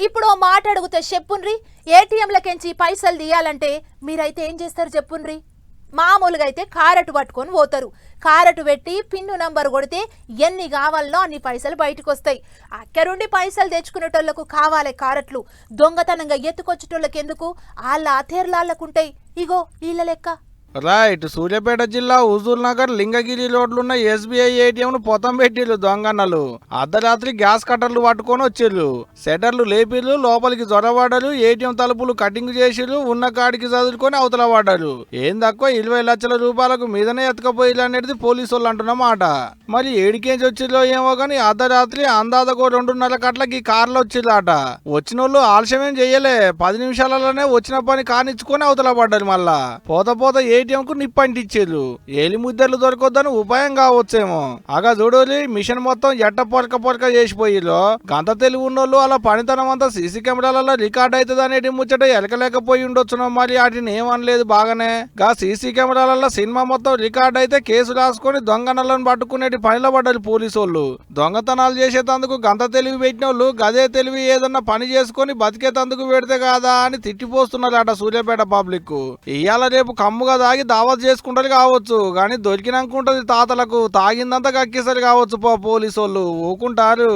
ఇప్పుడు ఓ మాట అడుగుతే చెప్పుండ్రి, ఏటీఎంలకెంచి పైసలు తీయాలంటే మీరైతే ఏం చేస్తారు చెప్పుండ్రి? మామూలుగా అయితే కారటు పట్టుకొని పోతారు. కారటు పెట్టి పిన్ను నంబర్ కొడితే ఎన్ని కావాలనో అన్ని పైసలు బయటకు వస్తాయి. అక్కరుండి పైసలు తెచ్చుకునేటోళ్లకు కావాలి కారట్లు, దొంగతనంగా ఎత్తుకొచ్చేటోళ్ళకి ఎందుకు? వాళ్ళ అతేర్లాళ్ళకుంటాయి. ఇగో వీళ్ళ లెక్క. రైట్. సూర్యాపేట జిల్లా హుజూర్ నగర్ లింగగిరి రోడ్లున్న ఎస్బీఐ ఏటీఎం ను పొతం పెట్టిర్రు దొంగన్నలు. అర్ధరాత్రి గ్యాస్ కట్టర్లు పట్టుకొని వచ్చిర్రు. షట్టర్లు లేపిర్రు, లోపలికి జొరబడ్డారు, ఏటీఎం తలుపులు కటింగ్ చేసిర్రు, ఉన్న కాడికి చదువుకొని అవతల పడ్డారు. ఏం తక్కువ 20 లక్షల రూపాయలకు మీదనే ఎత్తుకపోయిర్రు అనేది పోలీసు వాళ్ళు అంటున్నమాట. మరి ఏడికేంచి వచ్చిర్రో ఏమో గానీ అర్ధరాత్రి అందాదకో 2:30 గంటలకి కార్లో వచ్చిర్రాట. వచ్చినోళ్ళు ఆలస్యమేం చెయ్యలే, 10 నిమిషాలలోనే వచ్చిన పని కానిచ్చుకొని అవతల పడ్డారు. మళ్ళా పోత ఏటీఎం కు నిప్పంటిచ్చారు. ఏలి ముద్దర్లు దొరకొద్దని ఉపాయం కావచ్చేమో. అగా చూడోలి, మిషన్ మొత్తం ఎట్ట పొరక చేసిపోయిర్రు. గంత తెలివి ఉన్నోళ్ళు అలా పనితనం అంతా సీసీ కెమెరాలలో రికార్డ్ అవుతుంది అనేది ముచ్చట ఎలకలేకపోయి ఉండొచ్చునో. మరి వాటిని ఏమనలేదు బాగానే. గా సీసీ కెమెరాలలో సినిమా మొత్తం రికార్డ్ అయితే కేసు రాసుకొని దొంగనలను పట్టుకునేటి పనిలో పడ్డారు పోలీసు వాళ్ళు. దొంగతనాలు చేసేటందుకు గంత తెలివి పెట్టినోళ్ళు గదే తెలివి ఏదన్నా పని చేసుకొని బతికేతందుకు పెడితే కాదా అని తిట్టిపోస్తున్నారట సూర్యాపేట పబ్లిక్. ఇవాళ రేపు కమ్ముగా తాగి దావత్ చేసుకుంటారు కావచ్చు, కానీ దొరికినాక ఉంటది తాతలకు. తాగిందంతా కక్కేసరి కావచ్చు పోలీసు వాళ్ళు ఊకుంటారు.